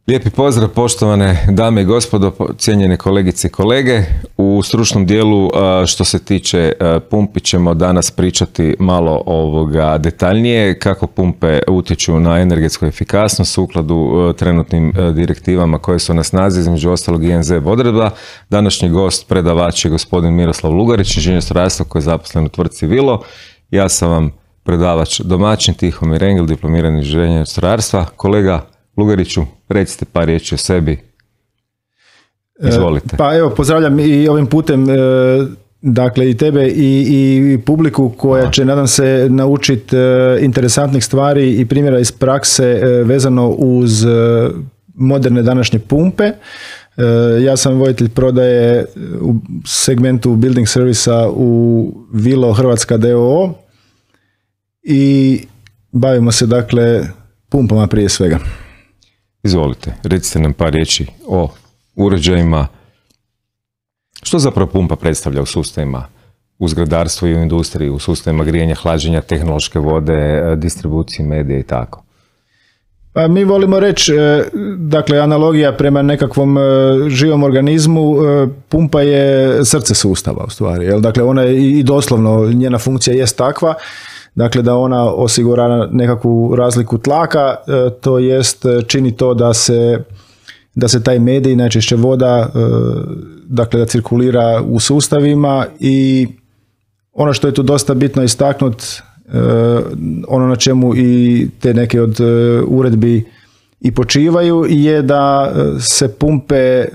Lijepi pozdrav poštovane dame i gospodo, cijenjene kolegice i kolege. U stručnom dijelu što se tiče pumpi ćemo danas pričati malo detaljnije kako pumpe utječu na energetsku efikasnost sukladno trenutnim direktivama koje su na snazi, između ostalog i NZ odredba. Današnji gost, predavač je gospodin Miroslav Lugarić, inženjer strojarstva koji je zaposlen u tvrtci Vilo. Ja sam vam predavač domaćin Tihomir Engel, diplomirani inženjer strojarstva. Kolega Lugariću, recite par riječi o sebi. Izvolite. Pa evo, pozdravljam i ovim putem dakle i tebe i publiku koja će, nadam se, naučiti interesantnih stvari i primjera iz prakse vezano uz moderne današnje pumpe. Ja sam voditelj prodaje u segmentu building servisa u Vilo Hrvatska d.o.o. i bavimo se dakle pumpama prije svega. Izvolite, recite nam par riječi o uređajima. Što zapravo pumpa predstavlja u sustavima, u zgradarstvu i u industriji, u sustavima grijanja, hlađenja, tehnološke vode, distribucije medija i tako? Pa mi volimo reći, dakle, analogija prema nekakvom živom organizmu, pumpa je srce sustava u stvari. Jel? Dakle, ona je i doslovno, njena funkcija jest takva, dakle da ona osigura nekakvu razliku tlaka, to jest čini to da se taj medij, najčešće voda, dakle da cirkulira u sustavima. I ono što je tu dosta bitno istaknuti, ono na čemu i te neke od uredbi i počivaju, je da se pumpe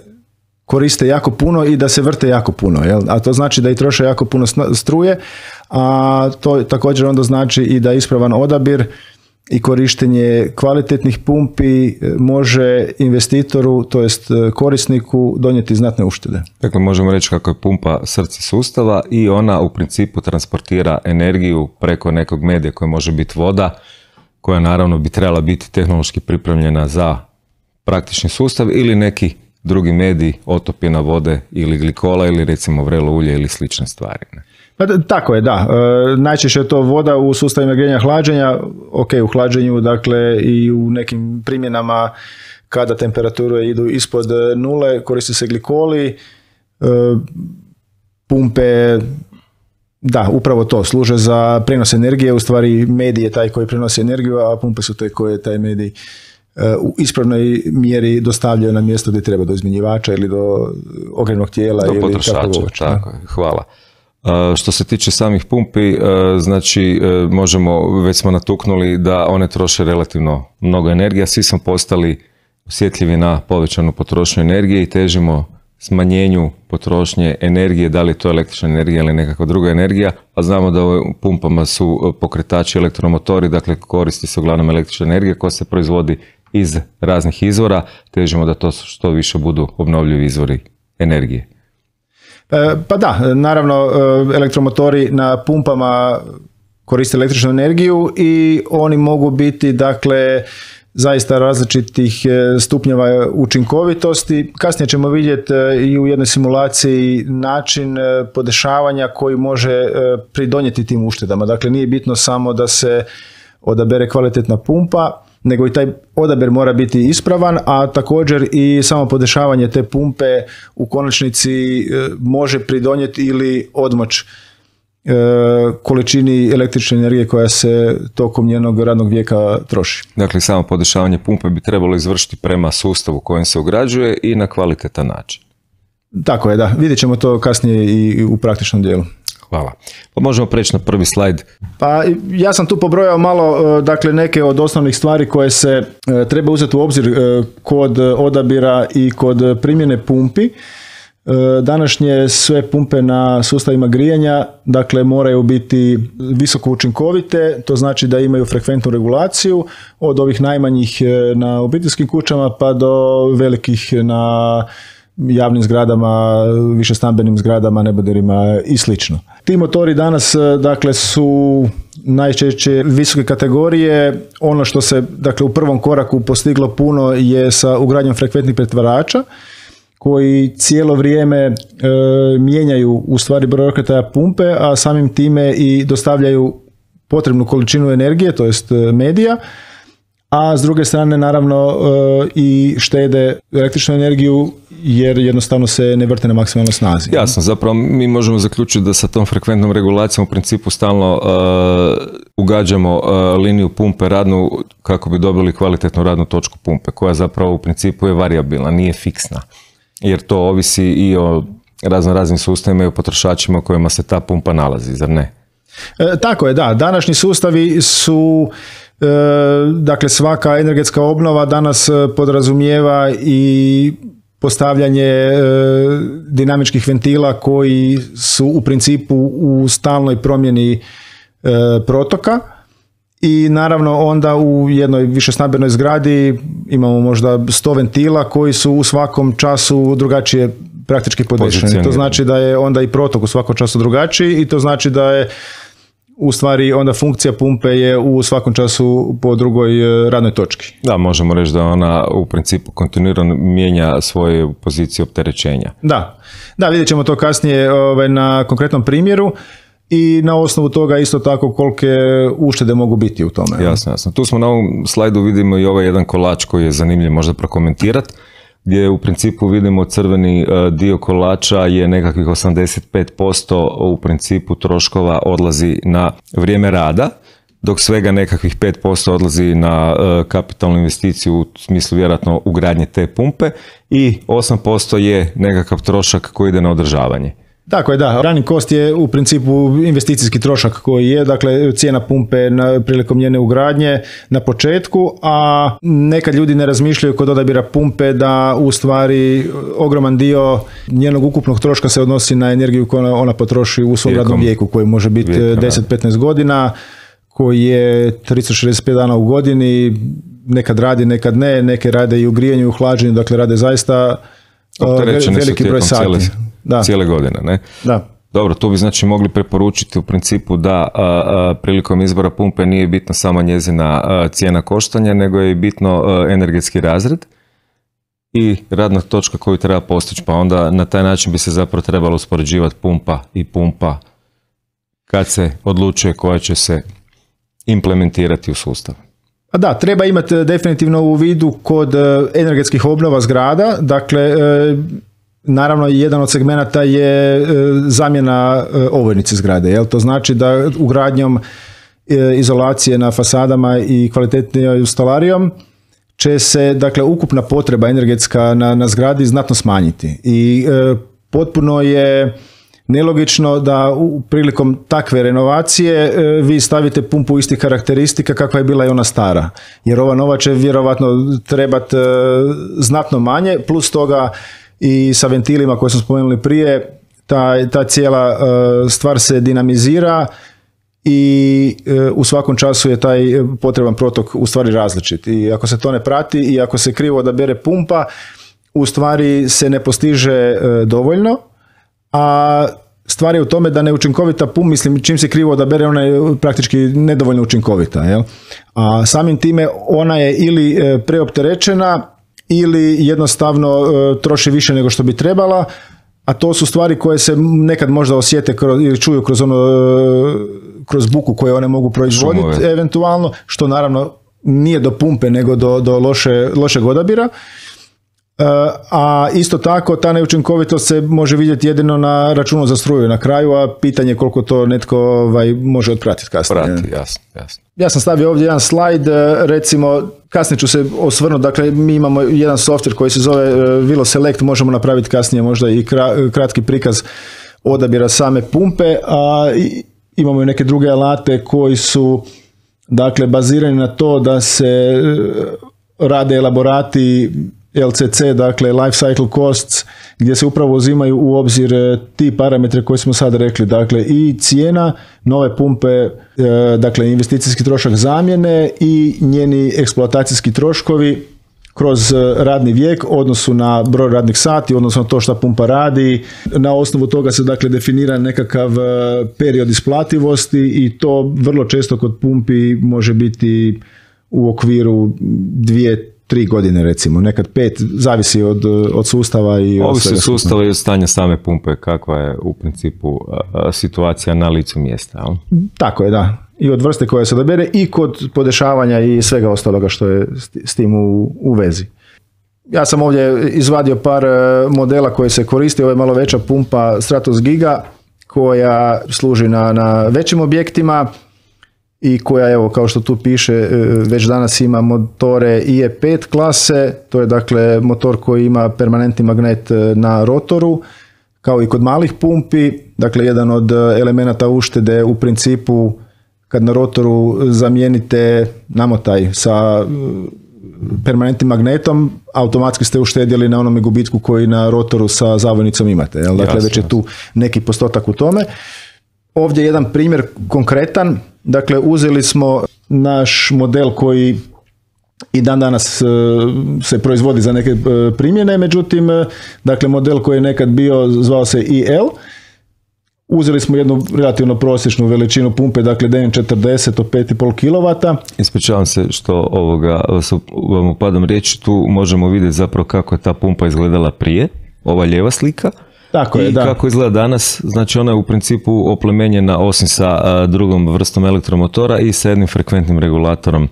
koriste jako puno i da se vrte jako puno, jel? A to znači da i troše jako puno struje, a to također onda znači i da ispravan odabir i korištenje kvalitetnih pumpi može investitoru, to jest korisniku, donijeti znatne uštede. Dakle, možemo reći kako je pumpa srce sustava i ona u principu transportira energiju preko nekog medija koji može biti voda, koja naravno bi trebala biti tehnološki pripremljena za praktični sustav ili neki drugi medij, otopina vode ili glikola ili recimo vrelo ulje ili slične stvari. Pa, tako je, da. Najčešće je to voda u sustavima grijanja hlađenja, ok, u hlađenju, dakle i u nekim primjenama kada temperature idu ispod nule, koristi se glikoli, pumpe, da, upravo to, služe za prenos energije, u stvari medij je taj koji prenosi energiju, a pumpe su te koje taj medij u ispravnoj mjeri dostavljaju na mjesto gdje treba, do izmjenjivača ili do ogrjevnog tijela do ili potrošača, tako je, hvala. Što se tiče samih pumpi, znači već smo natuknuli da one troše relativno mnogo energije, svi smo postali osjetljivi na povećanu potrošnju energije i težimo smanjenju potrošnje energije, da li je to električna energija ili nekakva druga energija, a znamo da u pumpama su pokretači elektromotori, dakle koristi se uglavnom električna energija koja se proizvodi iz raznih izvora, težimo da to što više budu obnovljivi izvori energije. Pa da, naravno elektromotori na pumpama koriste električnu energiju i oni mogu biti, dakle, zaista različitih stupnjeva učinkovitosti. Kasnije ćemo vidjeti i u jednoj simulaciji način podešavanja koji može pridonijeti tim uštedama. Dakle, nije bitno samo da se odabere kvalitetna pumpa, nego i taj odabir mora biti ispravan, a također i samo podešavanje te pumpe u konačnici može pridonijeti ili odmoć količini električne energije koja se tokom njenog radnog vijeka troši. Dakle, samo podešavanje pumpe bi trebalo izvršiti prema sustavu kojem se ugrađuje i na kvalitetan način. Tako je, da. Vidjet ćemo to kasnije i u praktičnom dijelu. Hvala. Pa možemo preći na prvi slajd. Pa ja sam tu pobrojao malo, dakle, neke od osnovnih stvari koje se treba uzeti u obzir kod odabira i kod primjene pumpi. Današnje sve pumpe na sustavima grijanja, dakle, moraju biti visoko učinkovite, to znači da imaju frekventnu regulaciju, od ovih najmanjih na obiteljskim kućama pa do velikih na javnim zgradama, višestambenim zgradama, neboderima i slično. Ti motori danas, dakle, su najčešće visoke kategorije. Ono što se, dakle, u prvom koraku postiglo puno je sa ugradnjom frekventnih pretvarača koji cijelo vrijeme mijenjaju u stvari broj okretaja pumpe, a samim time i dostavljaju potrebnu količinu energije, to jest medija, a s druge strane naravno i štede električnu energiju jer jednostavno se ne vrte na maksimalnoj snazi. Jasno, zapravo mi možemo zaključiti da sa tom frekventnom regulacijom u principu stalno ugađamo liniju pumpe radnu kako bi dobili kvalitetnu radnu točku pumpe, koja zapravo u principu je varijabilna, nije fiksna. Jer to ovisi i o raznim sustavima i o potrošačima u kojima se ta pumpa nalazi, zar ne? Tako je, da. Današnji sustavi su, dakle svaka energetska obnova danas podrazumijeva i postavljanje dinamičkih ventila koji su u principu u stalnoj promjeni protoka i naravno onda u jednoj višestambenoj zgradi imamo možda 100 ventila koji su u svakom času drugačije praktički podešeni. To znači da je onda i protok u svakom času drugačiji i to znači da je u stvari onda funkcija pumpe je u svakom času po drugoj radnoj točki. Da, možemo reći da ona u principu kontinuirano mijenja svoje pozicije opterećenja. Da, vidjet ćemo to kasnije na konkretnom primjeru i na osnovu toga isto tako kolike uštede mogu biti u tome. Jasno. Tu smo na ovom slajdu vidimo i ovaj jedan kolač koji je zanimljiv možda prokomentirati, gdje u principu vidimo crveni dio kolača je nekakvih 85% u principu troškova odlazi na vrijeme rada, dok svega nekakvih 5% odlazi na kapitalnu investiciju u smislu vjerojatno ugradnje te pumpe i 8% je nekakav trošak koji ide na održavanje. Tako je, da. Running cost je u principu investicijski trošak koji je, dakle, cijena pumpe prilikom njene ugradnje na početku, a nekad ljudi ne razmišljaju kod odabira pumpe da u stvari ogroman dio njenog ukupnog troška se odnosi na energiju koju ona potroši u svom radnom vijeku, koji može biti 10-15 godina, koji je 365 dana u godini, nekad radi, nekad ne, neke rade i u grijanju i u hlađenju, dakle rade zaista veliki broj sati. Cijele godine, ne? Da. Dobro, tu bi znači mogli preporučiti u principu da prilikom izbora pumpe nije bitno samo njezina cijena koštanja, nego je i bitno energetski razred i radna točka koju treba postići, pa onda na taj način bi se zapravo trebalo uspoređivati pumpa i pumpa kad se odlučuje koja će se implementirati u sustav. Da, treba imati definitivno u vidu kod energetskih obnova zgrada, dakle naravno jedan od segmenata je zamjena ovojnice zgrade, jel? To znači da ugradnjom izolacije na fasadama i kvalitetnijom stolarijom će se, dakle, ukupna potreba energetska na zgradi znatno smanjiti i potpuno je nelogično da prilikom takve renovacije vi stavite pumpu istih karakteristika kakva je bila i ona stara, jer ova nova će vjerovatno trebati znatno manje, plus toga i sa ventilima koje smo spomenuli prije, ta cijela stvar se dinamizira i u svakom času je taj potreban protok u stvari različit. I ako se to ne prati i ako se krivo odabere pumpa, u stvari se ne postiže dovoljno, a stvar je u tome da neučinkovita pumpa, mislim, čim se krivo odabere, ona je praktički nedovoljno učinkovita. Jel? A samim time ona je ili preopterećena ili jednostavno troši više nego što bi trebala, a to su stvari koje se nekad možda osjete ili čuju kroz buku koje one mogu proizvoditi, eventualno, što naravno nije do pumpe nego do lošeg odabira. A isto tako ta neučinkovitost se može vidjeti jedino na računu za struju na kraju, a pitanje je koliko to netko može otpratiti kasnije. Jasno. Ja sam stavio ovdje jedan slajd, recimo, kasnije ću se osvrnuti, dakle mi imamo jedan software koji se zove VeloSelect, možemo napraviti kasnije možda i kratki prikaz odabira same pumpe, a imamo i neke druge alate koji su, dakle, bazirani na to da se rade elaborati LCC, dakle Life Cycle Costs, gdje se upravo uzimaju u obzir ti parametre koje smo sad rekli, dakle i cijena nove pumpe, dakle investicijski trošak zamjene i njeni eksploatacijski troškovi kroz radni vijek, odnosu na broj radnih sati, odnosno to što pumpa radi. Na osnovu toga se, dakle, definira nekakav period isplativosti i to vrlo često kod pumpi može biti u okviru 2-3 godine, recimo, nekad 5, zavisi od sustava i ovisi od sustava i od stanja same pumpe, kakva je u principu situacija na licu mjesta. Tako je, da. i od vrste koja se odabere i kod podešavanja i svega ostaloga što je s tim u vezi. Ja sam ovdje izvadio par modela koje se koriste, ovo je malo veća pumpa Stratos Giga koja služi na većim objektima i koja, evo, kao što tu piše, već danas ima motore IE5 klase, to je dakle motor koji ima permanentni magnet na rotoru, kao i kod malih pumpi. Dakle, jedan od elemenata uštede u principu kad na rotoru zamijenite namotaj sa permanentnim magnetom, automatski ste uštedjeli na onome gubitku koji na rotoru sa zavojnicom imate. Dakle, jasno, već je tu neki postotak u tome. Ovdje je jedan primjer konkretan. Dakle, uzeli smo naš model koji i dan danas se proizvodi za neke primjene, međutim, dakle, model koji je nekad bio, zvao se IL. Uzeli smo jednu relativno prosječnu veličinu pumpe, dakle DM40 od 5,5 kW. Ispričavam se što vam upadam riječi, tu možemo vidjeti zapravo kako je ta pumpa izgledala prije, ova lijeva slika. Tako je, i da. Kako izgleda danas, znači ona je u principu oplemenjena osim sa drugom vrstom elektromotora i sa jednim frekventnim regulatorom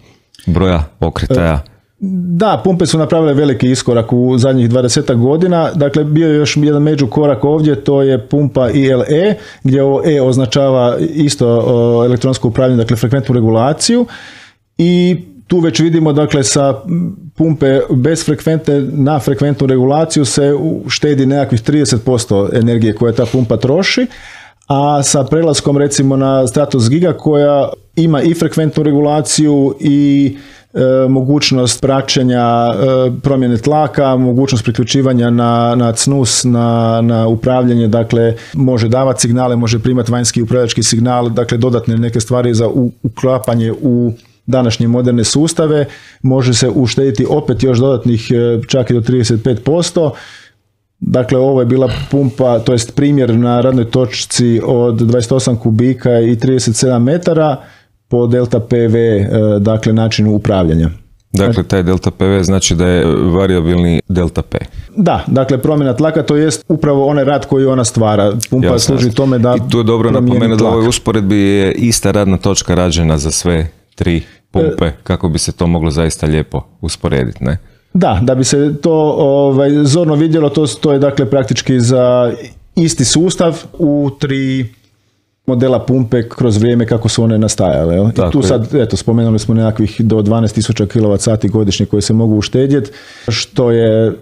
broja okretaja. Da, pumpe su napravile veliki iskorak u zadnjih 20 godina. Dakle, bio je još jedan međukorak ovdje, to je pumpa ILE, gdje ovo E označava isto elektronsko upravljanje, dakle frekventnu regulaciju. I tu već vidimo, dakle, sa pumpe bez frekventne na frekventnu regulaciju se štedi nekakvih 30% energije koje ta pumpa troši, a sa prelaskom recimo na Stratos Giga koja ima i frekventnu regulaciju i mogućnost praćenja promjene tlaka, mogućnost priključivanja na CNUS, na upravljanje, dakle može davati signale, može primati vanjski upravljački signal, dakle dodatne neke stvari za uklapanje u današnje moderne sustave, može se uštediti opet još dodatnih čak i do 35%. Dakle, ovo je bila pumpa, to jest primjer na radnoj točci od 28 kubika i 37 metara po delta PV, dakle načinu upravljanja. Dakle, taj delta PV znači da je variabilni delta P. Da, dakle promjena tlaka, to jest upravo onaj rad koji ona stvara. Pumpa služi tome da i tu je dobro napomenuti da u ovoj usporedbi je ista radna točka rađena za sve tri pumpe, kako bi se to moglo zaista lijepo usporediti, ne? Da bi se to zorno vidjelo, to je dakle praktički za isti sustav u tri modela pumpe kroz vrijeme kako su one nastajale. I tu sad, eto, spomenuli smo nekakvih do 12.000 kWh godišnje koje se mogu uštedjeti, što je,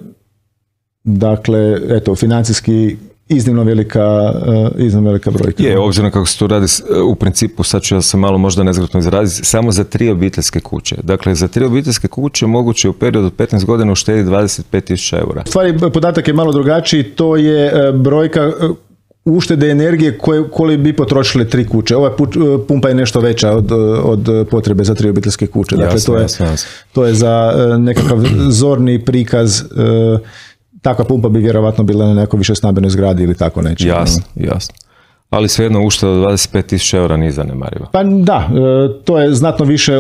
dakle, eto, financijski iznimno velika brojka. Je, obzirom kako se tu radi, u principu, sad ću ja se malo možda nezgrapno izraziti, samo za 3 obiteljske kuće. Dakle, za 3 obiteljske kuće moguće u periodu od 15 godina uštediti 25.000 eura. U stvari, podatak je malo drugačiji, to je brojka uštede energije koje bi potrošile 3 kuće. Ova pumpa je nešto veća od potrebe za 3 obiteljske kuće. Dakle, to je za nekakav zorni prikaz. Takva pumpa bi vjerovatno bila na nekoj više stambenoj zgradi ili tako neće. Jasno. Ali svejedno ušteda od 25.000 eura nije zanemariva. Pa da, to je znatno više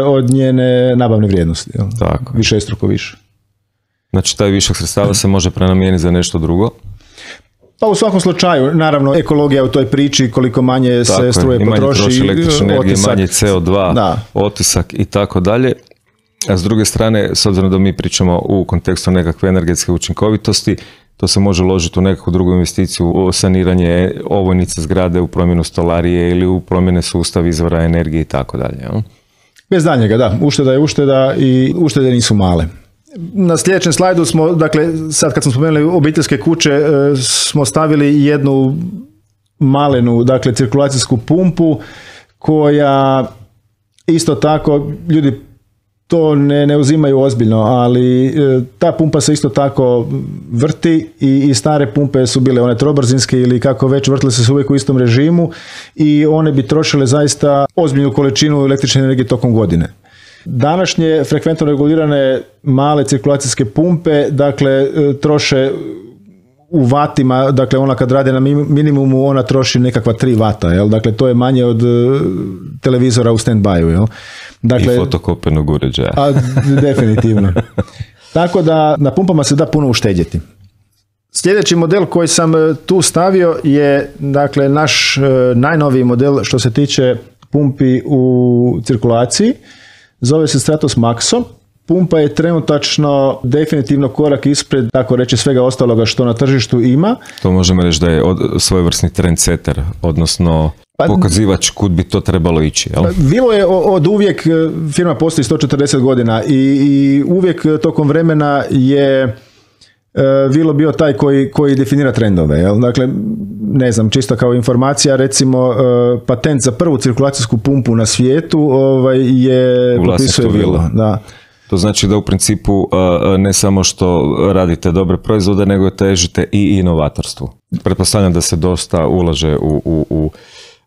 od njene nabavne vrijednosti. Tako. Višestruko više. Znači taj višak sredstava se može prenamijeniti za nešto drugo? Pa u svakom slučaju, naravno, ekologija u toj priči, koliko manje se struje potroši, troši električne energije, manje CO2, otisak i tako dalje. A s druge strane, s obzirom da mi pričamo u kontekstu nekakve energetske učinkovitosti, to se može uložiti u nekakvu drugu investiciju, u saniranje ovojnica zgrade, u promjenu stolarije ili u promjene sustav izvora energije i tako dalje. Bez daljnjega, da. Ušteda je ušteda i uštede nisu male. Na sljedećem slajdu smo, dakle, sad kad smo spomenuli obiteljske kuće, smo stavili jednu malenu, dakle, cirkulacijsku pumpu koja isto tako, ljudi to ne uzimaju ozbiljno, ali ta pumpa se isto tako vrti i stare pumpe su bile one trobrzinske ili kako već, vrtile se uvijek u istom režimu i one bi trošile zaista ozbiljnu količinu električne energije tokom godine. Današnje frekventno regulirane male cirkulacijske pumpe, dakle, troše u vatima, dakle ona kad radi na minimumu ona troši nekakva 3 vata, jel? Dakle to je manje od televizora u stand-byu, jel? Dakle, i fotokopirnog uređaja. Definitivno. Tako da na pumpama se da puno uštedjeti. Sljedeći model koji sam tu stavio je, dakle, naš najnoviji model što se tiče pumpi u cirkulaciji. Zove se Stratos Maxo. Pumpa je trenutačno definitivno korak ispred, tako reći, svega ostaloga što na tržištu ima. To možemo reći da je svojevrsni trendsetter, odnosno pokazivač kud bi to trebalo ići. Jel? Bilo je od uvijek, firma postoji 140 godina i uvijek tokom vremena je Vilo bio taj koji definira trendove. Jel? Dakle, ne znam, čisto kao informacija, recimo patent za prvu cirkulacijsku pumpu na svijetu je potpisuje Vilo. Da. To znači da u principu ne samo što radite dobre proizvode, nego težite i inovatorstvu. Pretpostavljam da se dosta ulaže u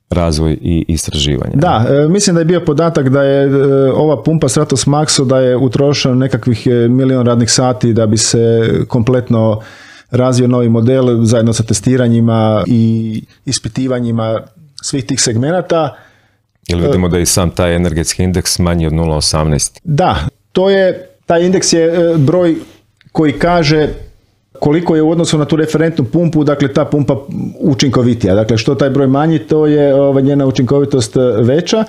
razvoj i istraživanje. Da, mislim da je bio podatak da je ova pumpa Stratos Maxo da je utrošeno nekakvih 1 milijun radnih sati da bi se kompletno razvio novi model zajedno sa testiranjima i ispitivanjima svih tih segmenata. Jel vidimo da je i sam taj energetski indeks manji od 0,18? Da, taj indeks je broj koji kaže koliko je u odnosu na tu referentnu pumpu, dakle ta pumpa učinkovitija. Dakle, što taj broj manji, to je njena učinkovitost veća.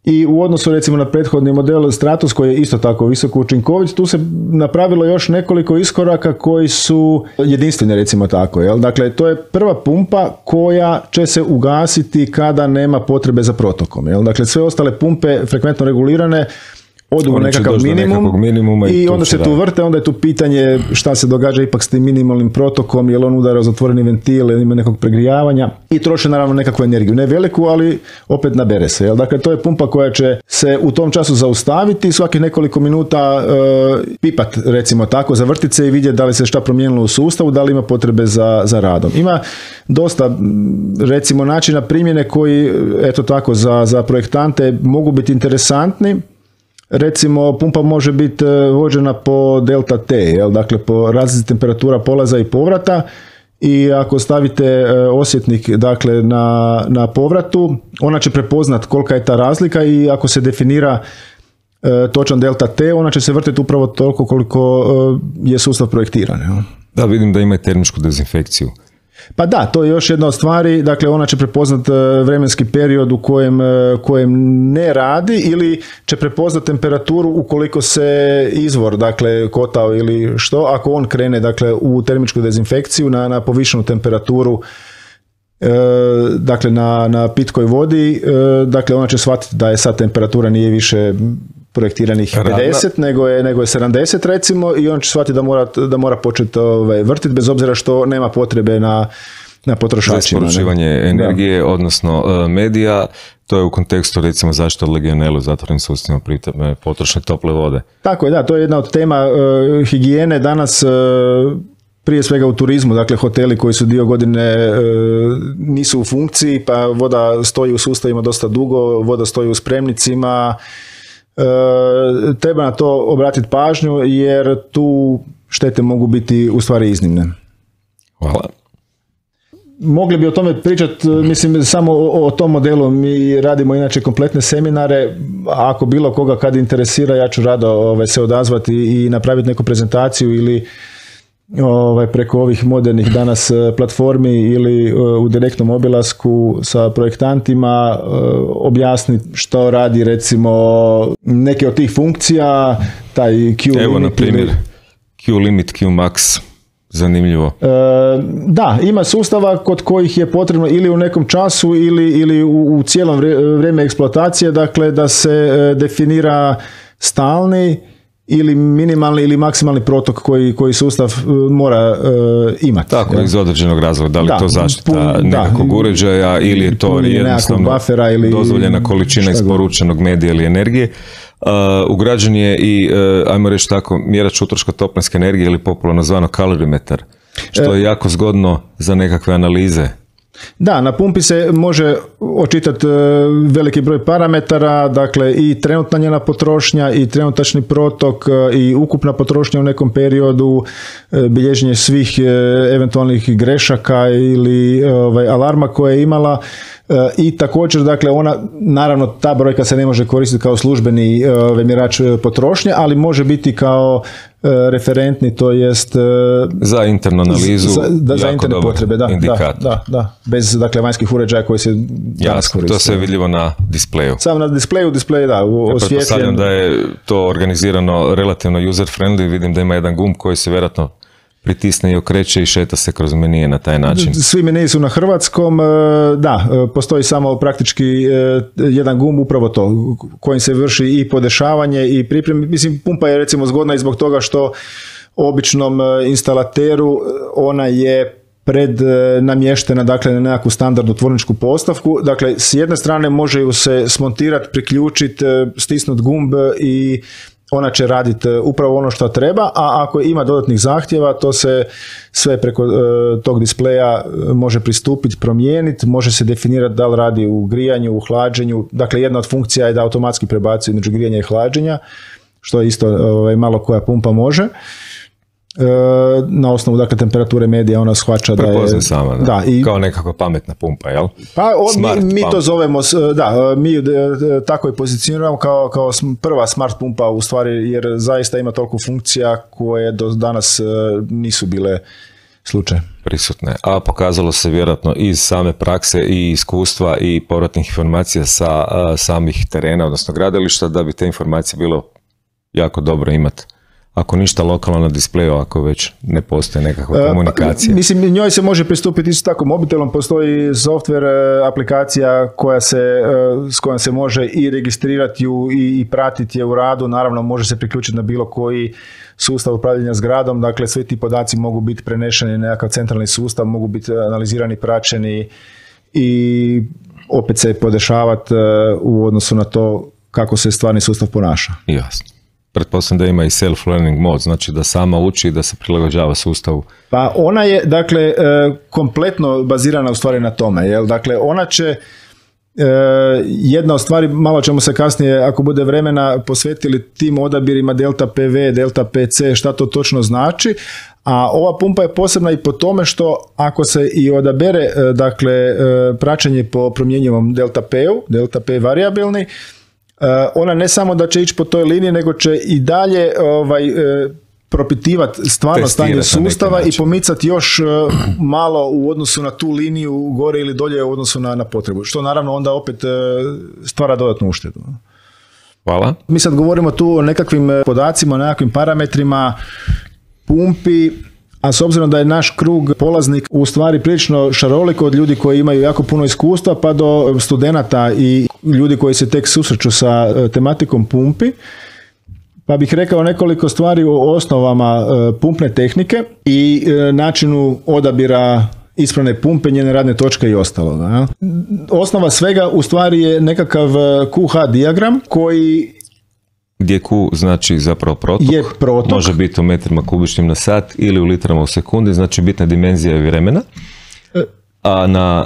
I u odnosu recimo na prethodni model Stratos koji je isto tako visoko učinkovit, tu se napravilo još nekoliko iskoraka koji su jedinstveni, recimo tako. Jel? Dakle, to je prva pumpa koja će se ugasiti kada nema potrebe za protokom. Jel? Dakle, sve ostale pumpe frekventno regulirane odu u nekakav minimum i onda se tu vrte, onda je tu pitanje šta se događa ipak s tim minimalnim protokom, je li on udara uz otvoreni ventil ili ima nekog pregrijavanja i troše naravno nekakvu energiju, ne veliku, ali opet nabere se. Jel? Dakle, to je pumpa koja će se u tom času zaustaviti i svakih nekoliko minuta pipat, recimo tako, zavrtit se i vidjeti da li se šta promijenilo u sustavu, da li ima potrebe za radom. Ima dosta, recimo, načina primjene koji, eto tako, za projektante mogu biti interesantni. Recimo, pumpa može biti vođena po delta T, jel? Dakle, po razlici temperatura polaza i povrata i ako stavite osjetnik, dakle, na povratu, ona će prepoznat kolika je ta razlika i ako se definira točan delta T, ona će se vrtiti upravo toliko koliko je sustav projektiran. Jel? Da, vidim da ima i termičku dezinfekciju. Pa da, to je još jedna od stvari, dakle ona će prepoznat vremenski period u kojem ne radi ili će prepoznat temperaturu ukoliko se izvor, dakle kotao ili što, ako on krene, dakle, u termičku dezinfekciju na povišenu temperaturu, dakle na pitkoj vodi, dakle ona će shvatiti da je sad temperatura nije više projektiranih 50, nego je 70 recimo i on će shvatiti da mora početi vrtiti bez obzira što nema potrebe na potrošačima. Za isporučivanje energije, odnosno medija, to je u kontekstu recimo zaštite od legionele u zatvorenim sustavima pri potrošnje tople vode. Tako je, da, to je jedna od tema higijene danas, prije svega u turizmu, dakle hoteli koji su dio godine nisu u funkciji, pa voda stoji u sustavima dosta dugo, voda stoji u spremnicima. Treba na to obratiti pažnju jer tu štete mogu biti u stvari iznimne. Hvala. Mogli bi o tome pričati, mislim, samo o tom modelu. Mi radimo inače kompletne seminare, ako bilo koga kad interesira, ja ću rado se odazvati i napraviti neku prezentaciju ili preko ovih modernih danas platformi ili u direktnom obilasku sa projektantima objasniti što radi recimo neke od tih funkcija, taj Q-limit. Evo na primjer, Q-limit, Q-max, zanimljivo. Da, ima sustava kod kojih je potrebno ili u nekom času ili u cijelom vrijeme eksploatacije, dakle da se definira stalni ili minimalni ili maksimalni protok koji sustav mora imati. Tako, iz određenog razloga, da li to zaštita nekakvog uređaja ili je to jednostavno buffera ili dozvoljena količina isporučenog medija ili energije. Ugrađen je i, ajmo reći tako, mjerač utroška toplinske energije ili popularno zvano kalorimetar, što je jako zgodno za nekakve analize. Da, na pumpi se može očitati veliki broj parametara, dakle i trenutna njena potrošnja i trenutačni protok i ukupna potrošnja u nekom periodu, bilježenje svih eventualnih grešaka ili alarma koje je imala. I također, dakle, ona, naravno, ta brojka se ne može koristiti kao službeni mjerač potrošnje, ali može biti kao referentni, to jest za internu analizu, za interne potrebe, indikator. Da, bez, dakle, vanjskih uređaja koji se danas koriste. To sve je vidljivo na displeju. Samo na displeju, da, osvjetljen. Pretpostavljam da je to organizirano relativno user friendly, vidim da ima jedan gumb koji se vjerojatno pritisne i okreće i šeta se kroz menije na taj način. Svi meniji su na hrvatskom, da, postoji samo praktički jedan gumb, upravo to, kojim se vrši i podešavanje i pripreme. Mislim, pumpa je recimo zgodna i zbog toga što običnom instalateru ona je namještena, dakle, na nekakvu standardnu tvorničku postavku. Dakle, s jedne strane može ju se smontirati, priključiti, stisnuti gumb i ona će raditi upravo ono što treba, a ako ima dodatnih zahtjeva, to se sve preko tog displeja može pristupiti, promijeniti, može se definirati da li radi u grijanju, u hlađenju. Dakle, jedna od funkcija je da automatski prebacuje između grijanja i hlađenja, što je isto malo koja pumpa može. Na osnovu, dakle, temperature medija ona shvaća da je... sama, da. Kao nekakva pametna pumpa, jel? Pa mi to zovemo, mi tako i pozicioniramo kao prva smart pumpa, u stvari, jer zaista ima toliko funkcija koje do danas nisu bile slučaj. Prisutne, a pokazalo se vjerojatno iz same prakse i iskustva i povratnih informacija sa samih terena, odnosno gradilišta, da bi te informacije bilo jako dobro imati. Ako ništa lokalno na displeju, ako već ne postoji nekakva komunikacija. Mislim, njoj se može pristupiti isto tako mobitelom, postoji software, aplikacija s kojom se može i registrirati ju i pratiti je u radu, naravno može se priključiti na bilo koji sustav upravljanja zgradom, dakle svi ti podaci mogu biti prenešeni na nekakav centralni sustav, mogu biti analizirani, praćeni i opet se podešavati u odnosu na to kako se stvarni sustav ponaša. Jasno. Pretpostavljam da ima i self-learning mode, znači da sama uči i da se prilagođava sustavu. Pa ona je, dakle, kompletno bazirana u stvari na tome. Jel? Dakle, ona će, jedna od stvari, malo ćemo se kasnije, ako bude vremena, posvetili tim odabirima delta PV, delta PC, šta to točno znači. A ova pumpa je posebna i po tome što ako se i odabere, dakle, praćenje po promjenjivom delta P-u, delta P variabilni, ona ne samo da će ići po toj liniji, nego će i dalje propitivati stvarno stanje sustava i pomicati još malo u odnosu na tu liniju gore ili dolje u odnosu na potrebu, što naravno onda opet stvara dodatnu uštedu. Hvala. Mi sad govorimo tu o nekakvim podacima, o nekakvim parametrima pumpi, a s obzirom da je naš krug polaznik u stvari prilično šarolik, od ljudi koji imaju jako puno iskustva pa do studenata i ljudi koji se tek susreću sa tematikom pumpi, pa bih rekao nekoliko stvari o osnovama pumpne tehnike i načinu odabira ispravne pumpe, njene radne točke i ostaloga. Osnova svega u stvari je nekakav QH dijagram koji... Gdje Q znači zapravo protok, može biti u metrima kubičnim na sat ili u litrama u sekundi, znači bitna dimenzija je vremena. A na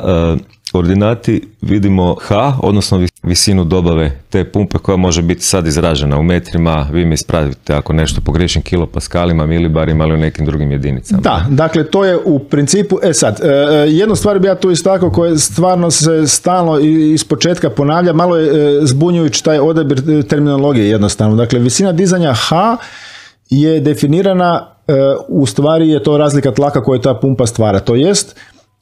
ordinati vidimo H, odnosno visinu dobave te pumpe koja može biti sad izražena u metrima, vi mi ispravite ako nešto pogriješim, kilopaskalima, milibarima ili u nekim drugim jedinicama. Da, dakle to je u principu, jednu stvar bi ja tu istakao koja stvarno se stalno iz početka ponavlja, malo je zbunjujući taj odabir terminologije jednostavno. Dakle, visina dizanja H je definirana, u stvari je to razlika tlaka koju ta pumpa stvara, to jest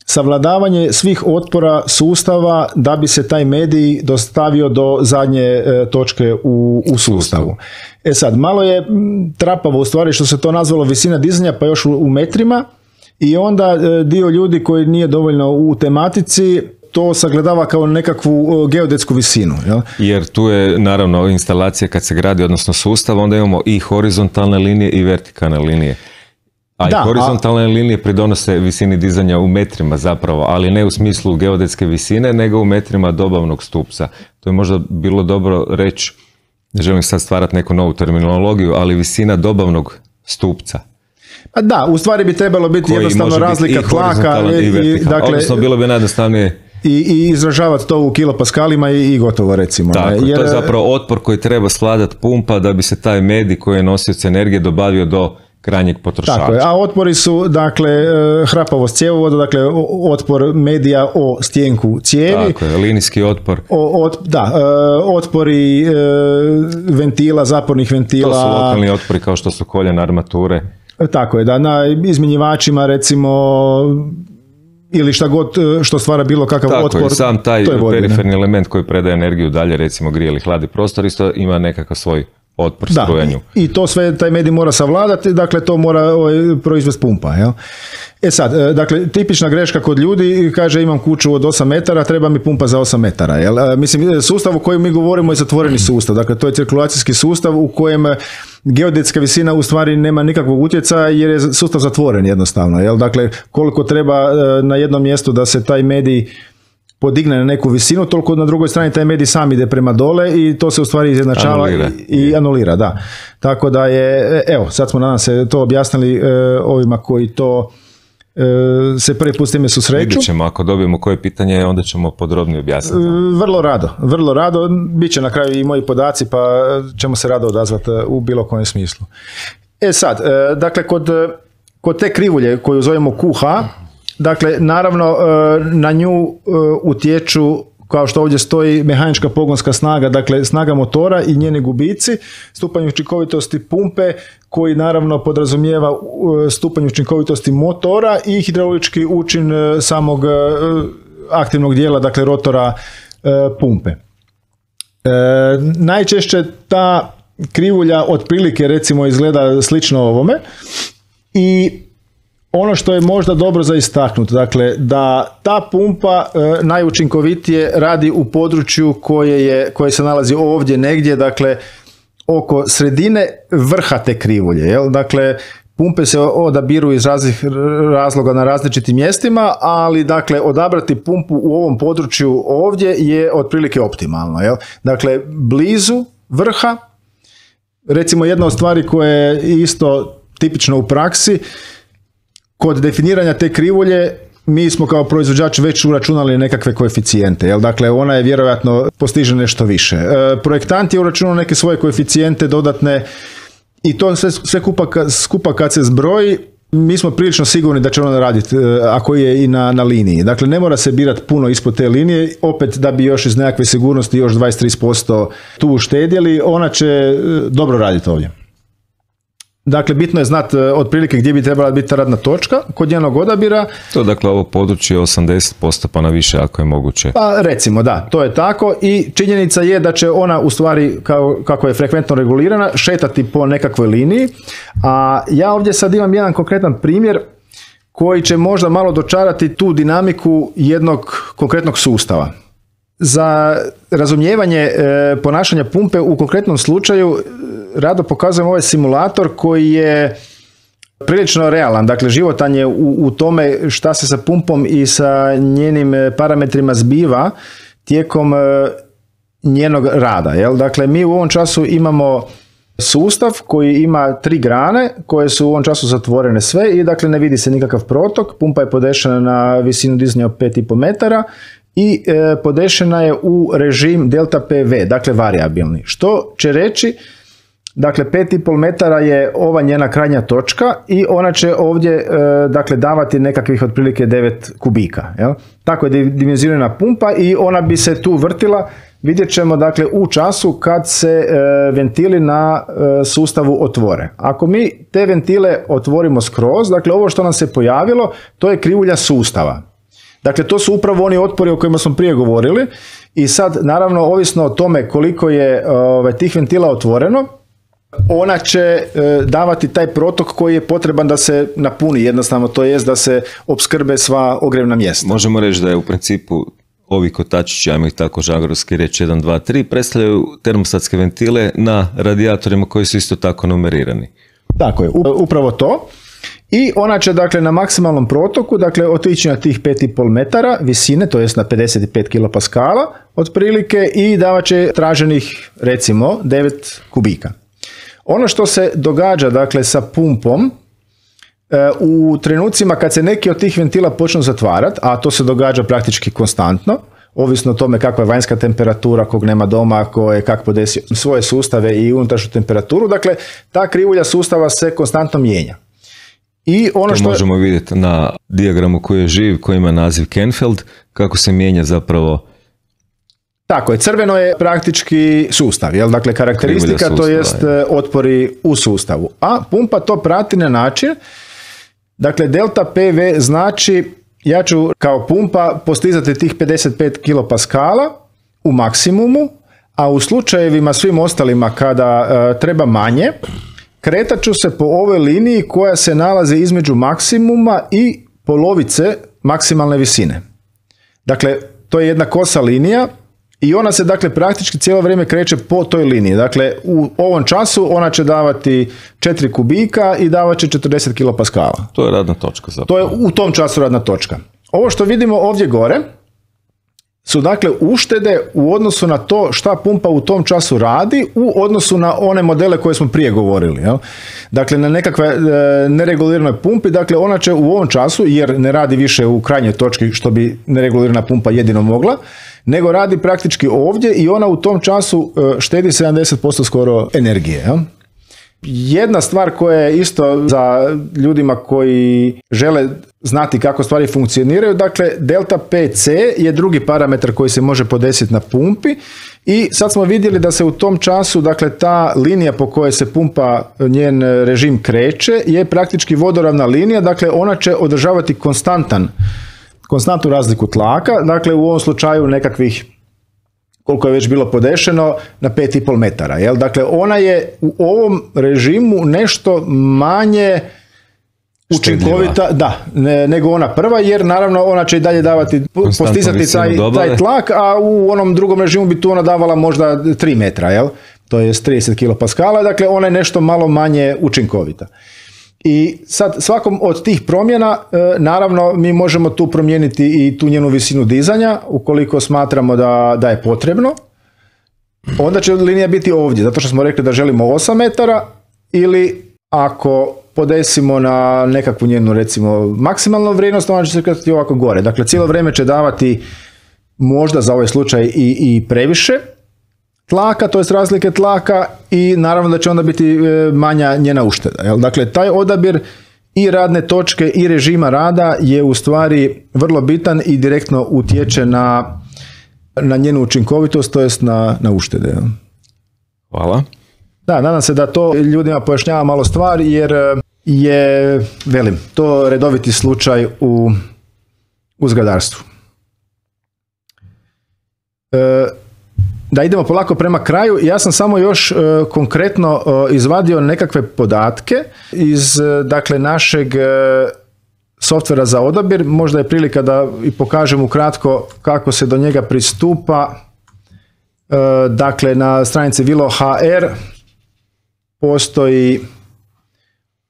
savladavanje svih otpora sustava da bi se taj medij dostavio do zadnje točke u sustavu. Sad, malo je trapavo u stvari što se to nazvalo visina dizanja, pa još u metrima, i onda dio ljudi koji nije dovoljno u tematici to sagledava kao nekakvu geodetsku visinu. Jel? Jer tu je naravno instalacija kad se gradi, odnosno sustav, onda imamo i horizontalne linije i vertikalne linije. A i horizontalne linije pridonose visini dizanja u metrima zapravo, ali ne u smislu geodetske visine, nego u metrima dobavnog stupca. To je možda bilo dobro reći, ne želim sad stvarati neku novu terminologiju, ali visina dobavnog stupca. Da, u stvari bi trebalo biti jednostavno razlika tlaka. Dakle, odnosno bilo bi najjednostavnije i izražavati to u kilopaskalima i gotovo, recimo. Tako, jer to je zapravo otpor koji treba svladati pumpa da bi se taj medij koji je nosioc energije dobavio do krajnjeg potrošača. Tako je, a otpori su, dakle, hrapavost cjevovoda, dakle, otpor medija o stjenku cijevi. Tako je, linijski otpor. Otpori ventila, zapornih ventila. To su lokalni otpori kao što su koljena armature. Tako je, da, na izmjenjivačima, recimo, ili šta god što stvara bilo kakav tako otpor. Tako je, sam taj periferni vodine. Element koji predaje energiju dalje, recimo grije ili hladi prostor, isto ima nekakav svoj otpor strujanju. I to sve taj medij mora savladati, dakle to mora proizvesti pumpa. Jel? Sad, dakle, tipična greška kod ljudi, kaže imam kuću od 8 metara, treba mi pumpa za 8 metara. Jel? Mislim, sustav u kojem mi govorimo je zatvoreni sustav, dakle to je cirkulacijski sustav u kojem geodetska visina u stvari nema nikakvog utjecaja jer je sustav zatvoren jednostavno. Jel? Dakle, koliko treba na jednom mjestu da se taj medij podigne na neku visinu, toliko na drugoj strani taj medij sam ide prema dole i to se u stvari izjednačava i anulira, da. Tako da je, evo, sad smo nadam se to objasnili ovima koji to se prvi put s time susreću. Vidjet ćemo, ako dobijemo koje pitanje, onda ćemo podrobnije objasniti. Vrlo rado. Biće na kraju i moji podaci, pa ćemo se rado odazvati u bilo kojem smislu. Sad, dakle, kod te krivulje koju zovemo QH, dakle, naravno, na nju utječu, kao što ovdje stoji, mehanička pogonska snaga, dakle, snaga motora i njeni gubici, stupanj učinkovitosti pumpe, koji naravno podrazumijeva stupanj učinkovitosti motora i hidraulički učin samog aktivnog dijela, dakle, rotora pumpe. Najčešće ta krivulja otprilike, recimo, izgleda slično ovome i ono što je možda dobro za istaknuti, dakle, da ta pumpa najučinkovitije radi u području koje se nalazi ovdje negdje, dakle, oko sredine vrha te krivulje. Jel? Dakle, pumpe se odabiru iz raznih razloga na različitim mjestima, ali, dakle, odabrati pumpu u ovom području ovdje je otprilike optimalno. Jel? Dakle, blizu vrha, recimo jedna od stvari koja je isto tipično u praksi, kod definiranja te krivulje mi smo kao proizvođač već uračunali nekakve koeficijente, jel? Dakle, ona je vjerojatno postiže nešto više. Projektant je uračunao neke svoje koeficijente dodatne i to sve skupa kad se zbroji, mi smo prilično sigurni da će ona raditi ako je i na liniji. Dakle, ne mora se birati puno ispod te linije, opet da bi još iz nekakve sigurnosti još 23% tu uštedjeli, ona će dobro raditi ovdje. Dakle, bitno je znati otprilike gdje bi trebala biti ta radna točka kod njenog odabira. To, dakle, ovo područje je 80% pa na više ako je moguće. Pa recimo, da, to je tako i činjenica je da će ona u stvari, kako je frekventno regulirana, šetati po nekakvoj liniji. A ja ovdje sad imam jedan konkretan primjer koji će možda malo dočarati tu dinamiku jednog konkretnog sustava. Za razumijevanje ponašanja pumpe u konkretnom slučaju rado pokazujem ovaj simulator koji je prilično realan. Dakle, životan je u tome šta se sa pumpom i sa njenim parametrima zbiva tijekom njenog rada. Jel? Dakle, mi u ovom času imamo sustav koji ima 3 grane koje su u ovom času zatvorene sve i, dakle, ne vidi se nikakav protok. Pumpa je podešena na visinu dizanja od 5,5 metara i podešena je u režim delta PV, dakle variabilni. Što će reći, dakle, 5,5 metara je ova njena krajnja točka i ona će ovdje, dakle, davati nekakvih otprilike 9 kubika. Jel? Tako je dimenzionirana pumpa i ona bi se tu vrtila, vidjet ćemo, dakle, u času kad se ventili na sustavu otvore. Ako mi te ventile otvorimo skroz, dakle, ovo što nam se pojavilo, to je krivulja sustava. Dakle, to su upravo oni otpori o kojima smo prije govorili i sad, naravno, ovisno o tome koliko je tih ventila otvoreno, ona će davati taj protok koji je potreban da se napuni jednostavno, to jest da se opskrbe sva ogrjevna mjesta. Možemo reći da je u principu ovi kotačići, ajmo ih tako žangovski reći 1, 2, 3, predstavljaju termostatske ventile na radijatorima koji su isto tako numerirani. Tako je, upravo to. I ona će, dakle, na maksimalnom protoku, dakle, otići na tih 5,5 metara visine, to jest na 55 kilopascala otprilike i davat će traženih, recimo, 9 kubika. Ono što se događa, dakle, sa pumpom u trenucima kad se neki od tih ventila počnu zatvarati, a to se događa praktički konstantno, ovisno o tome kakva je vanjska temperatura, kog nema doma, ko je kako podesio svoje sustave i unutrašnju temperaturu. Dakle, ta krivulja sustava se konstantno mijenja. I ono to možemo vidjeti na dijagramu koji je živ, koji ima naziv Kenfeld, kako se mijenja zapravo. Tako je, crveno je praktički sustav, jel? Dakle karakteristika, to jest otpori u sustavu. A pumpa to prati na način, dakle delta PV znači ja ću kao pumpa postizati tih 55 kilopaskala u maksimumu, a u slučajevima svim ostalima kada treba manje, kretat ću se po ovoj liniji koja se nalazi između maksimuma i polovice maksimalne visine. Dakle, to je jedna kosa linija i ona se dakle praktički cijelo vrijeme kreće po toj liniji. Dakle, u ovom času ona će davati 4 kubika i davat će 40 kilopaskala. To je radna točka zapravo. To je u tom času radna točka. Ovo što vidimo ovdje gore su dakle uštede u odnosu na to šta pumpa u tom času radi u odnosu na one modele koje smo prije govorili. Jel? Dakle, na nekakve nereguliranoj pumpi, dakle ona će u ovom času, jer ne radi više u krajnjoj točki što bi neregulirana pumpa jedino mogla, nego radi praktički ovdje i ona u tom času štedi 70% skoro energije. Jel? Jedna stvar koja je isto za ljudima koji žele znati kako stvari funkcioniraju, dakle delta PC je drugi parametar koji se može podesiti na pumpi i sad smo vidjeli da se u tom času, dakle ta linija po kojoj se pumpa njen režim kreće je praktički vodoravna linija, dakle ona će održavati konstantnu razliku tlaka, dakle u ovom slučaju nekakvih, koliko je već bilo podešeno, na 5,5 metara. Jel? Dakle, ona je u ovom režimu nešto manje učinkovita nego ona prva, jer naravno ona će i dalje davati, postizati taj tlak, a u onom drugom režimu bi tu ona davala možda 3 metra, jel? To je 30 kilopaskala, dakle ona je nešto malo manje učinkovita. I sad svakom od tih promjena, naravno mi možemo tu promijeniti i tu njenu visinu dizanja, ukoliko smatramo da je potrebno. Onda će linija biti ovdje, zato što smo rekli da želimo 8 metara, ili ako podesimo na nekakvu njenu recimo maksimalnu vrijednost, ona će se kretati ovako gore. Dakle, cijelo vrijeme će davati možda za ovaj slučaj i previše tlaka, to jest razlike tlaka, i naravno da će onda biti manja njena ušteda. Jel? Dakle, taj odabir i radne točke i režima rada je u stvari vrlo bitan i direktno utječe na njenu učinkovitost, to jest na uštede. Jel? Hvala. Da, nadam se da to ljudima pojašnjava malo stvar, jer je, velim, to redoviti slučaj u zgradarstvu. Da idemo polako prema kraju, ja sam samo još konkretno izvadio nekakve podatke iz dakle našeg softvera za odabir. Možda je prilika da i pokažem ukratko kako se do njega pristupa. Dakle, na stranici Vilo.hr postoji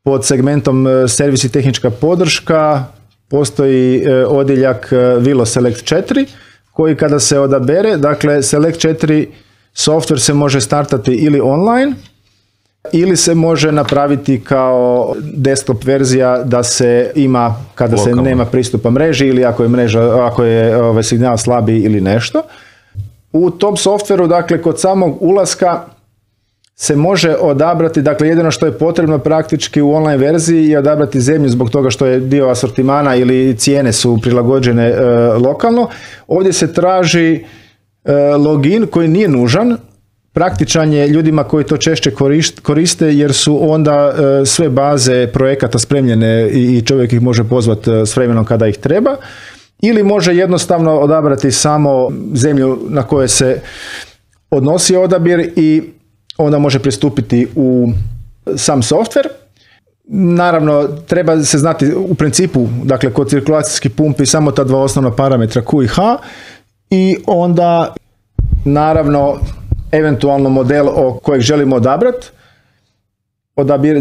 pod segmentom servis i tehnička podrška, postoji odjeljak Vilo Select 4, koji kada se odabere, dakle Select 4 software se može startati ili online, ili se može napraviti kao desktop verzija da se ima kada lokalno se nema pristupa mreži, ili ako je signal slabiji ili nešto. U tom softveru, dakle, kod samog ulaska se može odabrati, dakle jedino što je potrebno praktički u online verziji je odabrati zemlju, zbog toga što je dio asortimana ili cijene su prilagođene lokalno. Ovdje se traži login koji nije nužan, praktičan je ljudima koji to češće koriste, jer su onda sve baze projekata spremljene i čovjek ih može pozvati s vremenom kada ih treba, ili može jednostavno odabrati samo zemlju na kojoj se odnosi odabir i onda može pristupiti u sam softver. Naravno, treba se znati u principu, dakle kod cirkulacijskih pumpi samo ta dva osnovna parametra Q i H, i onda naravno eventualno model o kojeg želimo odabrati.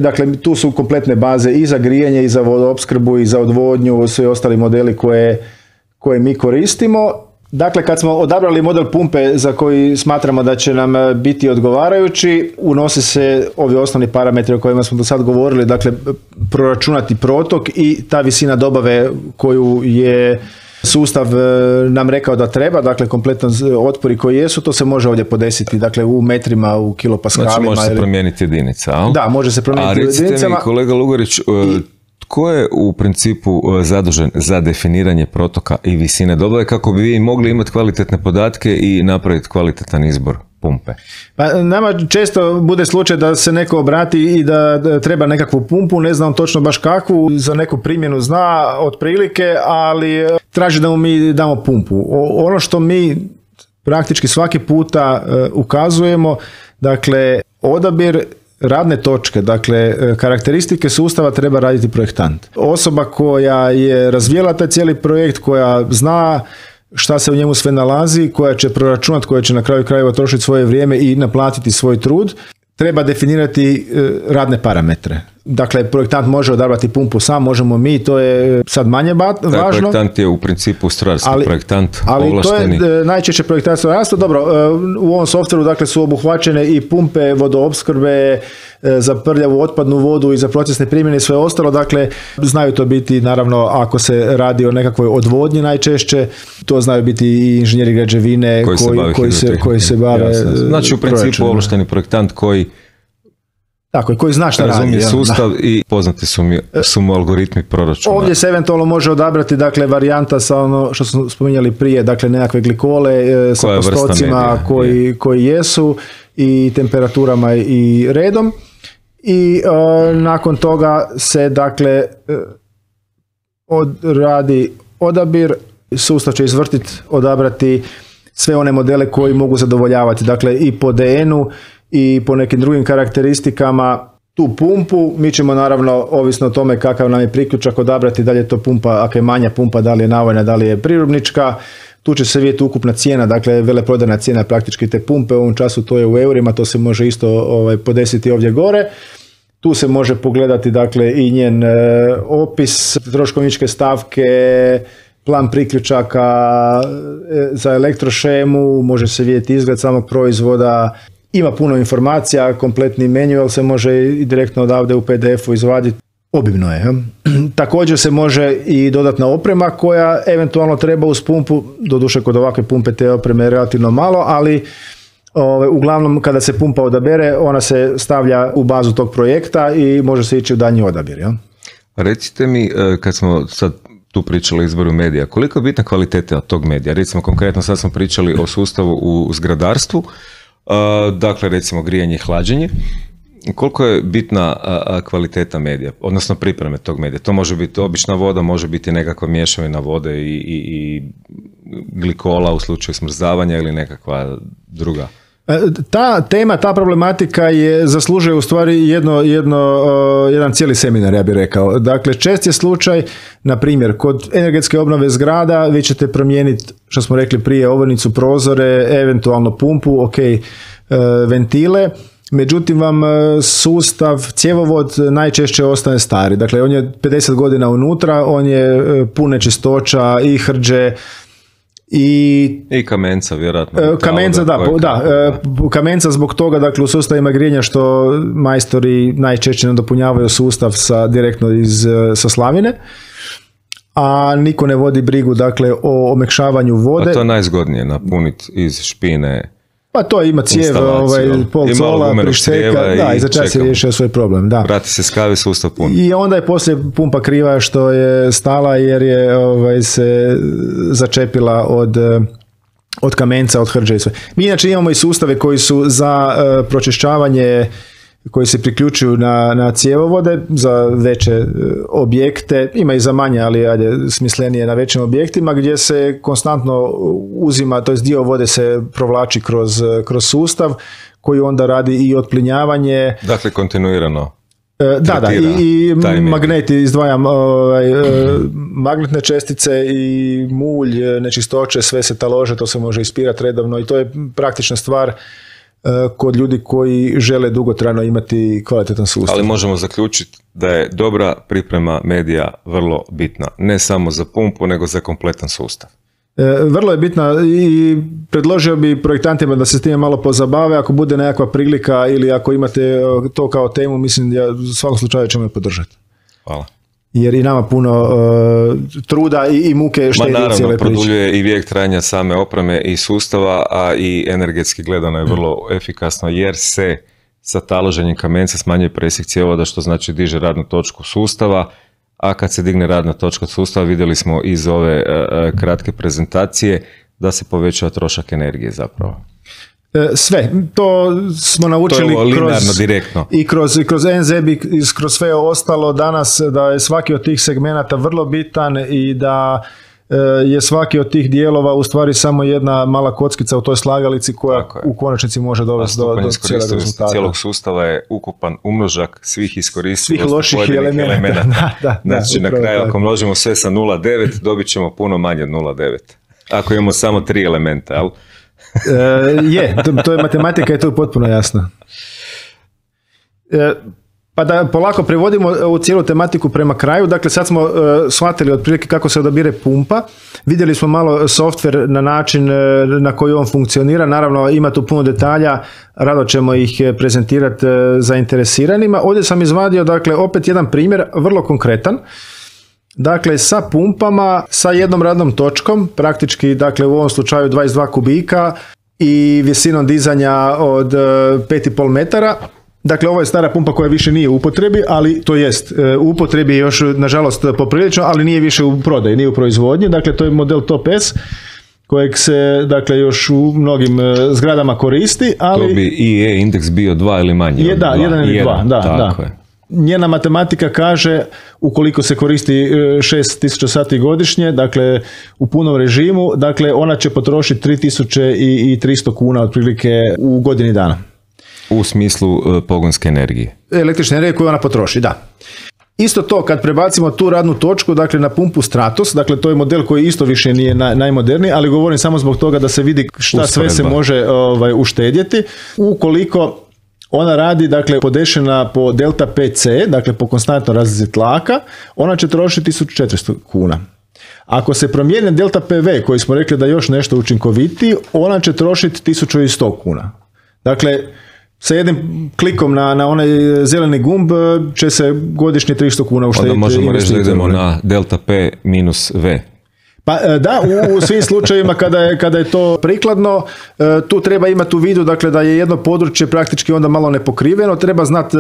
Dakle, tu su kompletne baze i za grijanje, i za vodoopskrbu, i za odvodnju, svi ostali modeli koje mi koristimo. Dakle, kad smo odabrali model pumpe za koji smatramo da će nam biti odgovarajući, unosi se ovi osnovni parametri o kojima smo do sad govorili, dakle proračunati protok i ta visina dobave koju je sustav nam rekao da treba, dakle kompletan otpori koji jesu, to se može ovdje podesiti, dakle u metrima, u kilopaskalima. Znači može se promijeniti jedinica, ali? Da, može se promijeniti jedinicama. A recite mi, kolega Lugarić, tko je u principu zadužen za definiranje protoka i visine dobave kako bi vi mogli imati kvalitetne podatke i napraviti kvalitetan izbor pumpe? Pa nama često bude slučaj da se neko obrati i da treba nekakvu pumpu, ne znam točno baš kakvu, za neku primjenu zna otprilike, ali traži da mu mi damo pumpu. Ono što mi praktički svaki puta ukazujemo, dakle odabir radne točke, dakle karakteristike sustava treba raditi projektant. Osoba koja je razvijela taj cijeli projekt, koja zna šta se u njemu sve nalazi, koja će proračunati, koja će na kraju krajeva trošiti svoje vrijeme i naplatiti svoj trud, treba definirati radne parametre. Dakle, projektant može odabrati pumpu sam, možemo mi, to je sad manje važno. Projektant je u principu strojarski projektant, ali ovlašteni. To je najčešće projektant strojarstva. Dobro, u ovom softveru dakle, su obuhvaćene i pumpe vodoopskrbe za prljavu otpadnu vodu i za procesne primjene i sve ostalo. Dakle, znaju to biti, naravno, ako se radi o nekakvoj odvodnji najčešće, to znaju biti i inženjeri građevine koji se bave. Znači, u principu ovlašteni projektant koji tako, koji zna šta radi. Razumije sustav i poznati su mu algoritmi proračuna. Ovdje se eventualno može odabrati dakle, varijanta sa ono što smo spominjali prije, dakle nekakve glikole sa postocima koji jesu i temperaturama i redom. I nakon toga se dakle radi odabir, sustav će izvrtiti, odabrati sve one modele koji mogu zadovoljavati, dakle i po DN-u i po nekim drugim karakteristikama tu pumpu. Mi ćemo naravno, ovisno o tome kakav nam je priključak, odabrati da li je to pumpa, ako je manja pumpa, da li je navojna, da li je prirubnička. Tu će se vidjeti ukupna cijena, dakle veleprodajna cijena praktički te pumpe, u ovom času to je u eurima, to se može isto podesiti ovdje gore. Tu se može pogledati dakle i njen opis, troškovničke stavke, plan priključaka za elektrošemu, može se vidjeti izgled samog proizvoda. Ima puno informacija, kompletni manual se može i direktno odavde u PDF-u izvaditi. Obimno je. Također se može i dodatna oprema koja eventualno treba uz pumpu, doduše kod ovakve pumpe te opreme je relativno malo, ali uglavnom kada se pumpa odabere, ona se stavlja u bazu tog projekta i može se ići u daljnji odabir. Ja? Recite mi, kad smo sad tu pričali o izboru medija, koliko je bitna kvaliteta tog medija? Recimo konkretno sad smo pričali o sustavu u zgradarstvu, dakle recimo grijanje i hlađenje. Koliko je bitna kvaliteta medija, odnosno pripreme tog medija? To može biti obična voda, može biti nekakva mješavina vode i glikola u slučaju smrzavanja ili nekakva druga. Ta tema, ta problematika zaslužuje u stvari jedan cijeli seminar, ja bih rekao. Dakle, čest je slučaj, na primjer, kod energetske obnove zgrada vi ćete promijeniti, što smo rekli prije, ovornicu, prozore, eventualno pumpu, ventile. Međutim, vam sustav, cjevovod najčešće ostane stari. Dakle, on je 50 godina unutra, on je pun nečistoća i hrđe i kamenca, vjerojatno. Kamenca, kamenca zbog toga, dakle, u sustavima grijanja što majstori najčešće nadopunjavaju sustav direktno sa slavine, a niko ne vodi brigu, dakle, o omekšavanju vode. A to je najzgodnije napuniti iz špine. Pa to ima cijev, pol cola, prišteka, i za čas je riješio svoj problem. Da. Vrati se skavi, sustav pun. I onda je poslije pumpa kriva što je stala jer je se začepila od kamenca, od hrđe i sve. Mi inače imamo i sustave koji su za pročišćavanje, koji se priključuju na cjevovode za veće objekte, ima i za manje, ali smislenije na većim objektima, gdje se konstantno uzima, to jest dio vode se provlači kroz sustav koji onda radi i otplinjavanje. Dakle, kontinuirano. Da, i magneti, izdvajam magnetne čestice i mulj, nečistoće, sve se talože, to se može ispirati redovno i to je praktična stvar kod ljudi koji žele dugotrajno imati kvalitetan sustav. Ali možemo zaključiti da je dobra priprema medija vrlo bitna, ne samo za pumpu, nego za kompletan sustav. Vrlo je bitna i predložio bi projektantima da se s time malo pozabave, ako bude nekakva prilika ili ako imate to kao temu, mislim da u svakom slučaju ćemo je podržati. Hvala. jer i nama puno truda i muke štedi cijele priče. Naravno, produljuje i vijek trajanja same opreme i sustava, a i energetski gledano je vrlo efikasno, jer se sa taloženjem kamenca smanjuje presjek cjevovoda, što znači diže radnu točku sustava, a kad se digne radna točka sustava, vidjeli smo iz ove kratke prezentacije da se povećava trošak energije zapravo. Sve, to smo naučili direktno. I kroz NZEB i kroz sve ostalo danas, da je svaki od tih segmenata vrlo bitan i da je svaki od tih dijelova u stvari samo jedna mala kockica u toj slagalici koja u konačnici može dovesti do cijelog rezultata. Cijelog sustava je ukupan umnožak svih iskoristivosti svih loših elemenata. Znači na kraju ako množimo sve sa 0,9 dobit ćemo puno manje od 0,9. Ako imamo samo 3 elementa, ali? To je matematika i to je potpuno jasno. Pa da polako prevodimo u cijelu tematiku prema kraju, dakle sad smo shvatili otprilike kako se odabire pumpa, vidjeli smo malo software na način na koji on funkcionira, naravno ima tu puno detalja, rado ćemo ih prezentirati zainteresiranima. Ovdje sam izvadio dakle opet jedan primjer, vrlo konkretan. Dakle, sa pumpama, sa jednom radnom točkom, praktički, dakle, u ovom slučaju 22 kubika i visinom dizanja od 5,5 metara. Dakle, ovo je stara pumpa koja više nije u upotrebi, ali to jest u upotrebi još, nažalost, poprilično, ali nije više u prodaji, nije u proizvodnji. Dakle, to je model Top S, kojeg se, dakle, još u mnogim zgradama koristi, ali... To bi IE indeks bio 2 ili manje? Da, 1 ili 2, da. Njena matematika kaže, ukoliko se koristi 6000 sati godišnje, dakle u punom režimu, dakle ona će potrošiti 3300 kuna otprilike u godini dana. U smislu pogonske energije? Električne energije koju ona potroši, da. Isto to, kad prebacimo tu radnu točku, dakle na pumpu Stratos, dakle to je model koji isto više nije najmoderniji, ali govorim samo zbog toga da se vidi šta sve se može uštedjeti. Ukoliko ona radi, dakle, podešena po delta PC, dakle po konstantnoj razlici tlaka, ona će trošiti 1400 kuna. Ako se promijeni delta PV, koji smo rekli da je još nešto učinkovitiji, ona će trošiti 1100 kuna. Dakle, sa jednim klikom na onaj zeleni gumb će se godišnje 300 kuna uštediti. Onda možemo reći da idemo na delta P minus V. Pa da, u svim slučajevima kada je to prikladno, tu treba imati u vidu, dakle, da je jedno područje praktički onda malo nepokriveno, treba znati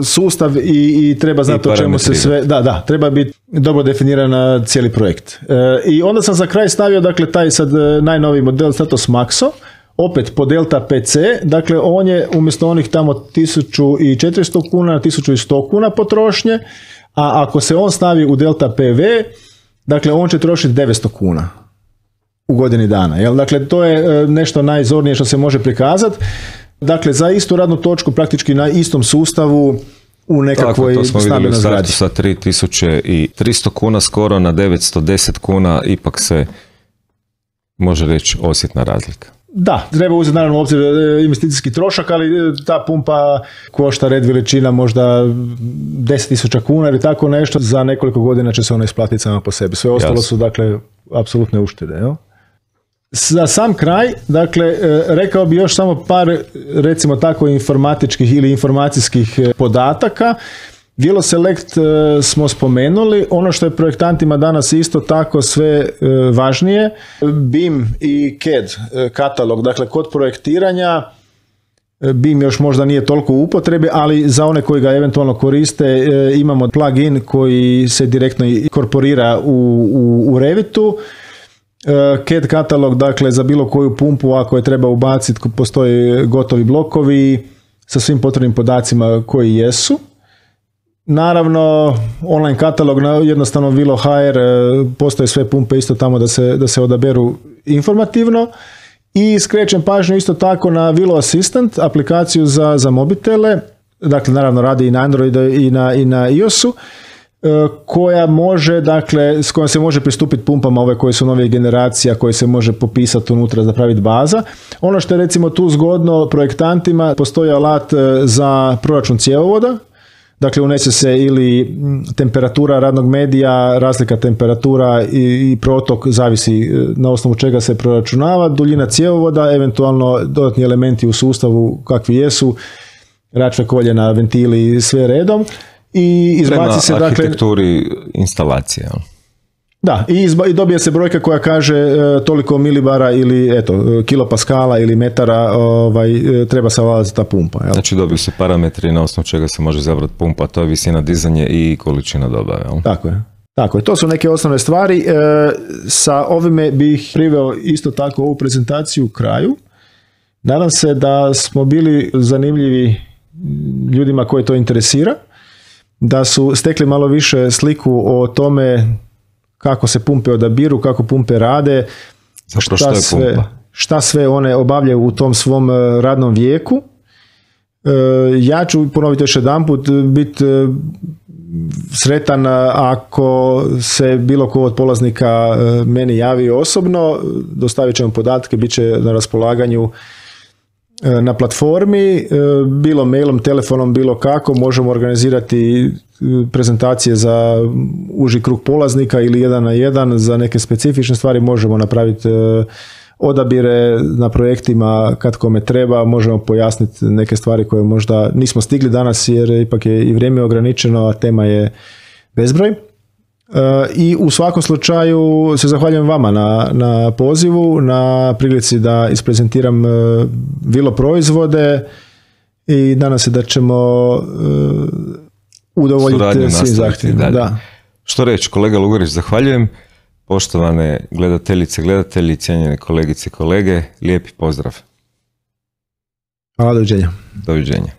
sustav i treba znati o čemu se sve... Da, treba biti dobro definiran cijeli projekt. I onda sam za kraj stavio, dakle, taj sad najnoviji model Stratos Maxo, opet po delta PC, dakle, on je umjesto onih tamo 1400 kuna, 1100 kuna potrošnje, a ako se on stavi u delta PV, dakle, on će trošiti 900 kuna u godini dana. Jel? Dakle, to je nešto najzornije što se može prikazati. Dakle, za istu radnu točku, praktički na istom sustavu, u nekakvoj stambenoj zgradi. Sa 3300 kuna skoro na 910 kuna, ipak se može reći osjetna razlika. Da, treba uzeti naravno u obzir investicijski trošak, ali ta pumpa košta red veličina možda 10.000 kuna ili tako nešto, za nekoliko godina će se ona isplatiti sama po sebi. Sve ostalo su, dakle, apsolutne uštede. Jel? Za sam kraj, dakle, rekao bi još samo par, recimo tako, informatičkih ili informacijskih podataka. VeloSelect smo spomenuli, ono što je projektantima danas isto tako sve važnije, BIM i CAD katalog, dakle kod projektiranja BIM još možda nije toliko u upotrebi, ali za one koji ga eventualno koriste imamo plugin koji se direktno inkorporira u Revitu. CAD katalog, dakle, za bilo koju pumpu ako je treba ubaciti, postoje gotovi blokovi sa svim potrebnim podacima koji jesu. Naravno, online katalog na jednostavno Velo.hr, postoje sve pumpe isto tamo da se odaberu informativno. I skrećem pažnju isto tako na Velo Assistant, aplikaciju za mobitele, dakle naravno radi i na Androidu i na iOS-u, koja može, dakle, s kojom se može pristupiti pumpama ove koje su novih generacija, koje se može popisati unutra, zapraviti baza. Ono što je recimo tu zgodno projektantima, postoji alat za proračun cjevovoda. Dakle, unese se ili temperatura radnog medija, razlika temperatura i protok, zavisi na osnovu čega se proračunava, duljina cjevovoda, eventualno dodatni elementi u sustavu kakvi jesu, račve koljena, ventili, sve redom. i izbaci se, dakle, arhitekturi instalacije. Da, i dobije se brojka koja kaže toliko milibara ili kilopaskala ili metara treba savladati ta pumpa. Jel? Znači dobiju se parametri na osnovu čega se može izabrati pumpa, to je visina dizanje i količina dobave. Jel? Tako je, to su neke osnovne stvari. Sa ovime bih priveo isto tako ovu prezentaciju kraju. Nadam se da smo bili zanimljivi ljudima koje to interesira, da su stekli malo više sliku o tome kako se pumpe odabiru, kako pumpe rade, šta sve one obavljaju u tom svom radnom vijeku. Ja ću ponoviti još jedanput, biti sretan ako se bilo ko od polaznika meni javi osobno, dostavit ćemo podatke, bit će na raspolaganju na platformi, bilo mailom, telefonom, bilo kako, možemo organizirati prezentacije za uži krug polaznika ili 1 na 1 za neke specifične stvari, možemo napraviti odabire na projektima kad kome treba, možemo pojasniti neke stvari koje možda nismo stigli danas jer ipak je i vrijeme ograničeno, a tema je bezbroj. I u svakom slučaju se zahvaljujem vama na pozivu, na prilici da isprezentiram Vilo proizvode i nadam se da ćemo udovoljiti svim zahtjevima. Da. Što reći, kolega Lugarić, zahvaljujem. Poštovane gledateljice, gledatelji, cijenjene kolegice i kolege, lijepi pozdrav. Hvala, doviđenja. Doviđenja.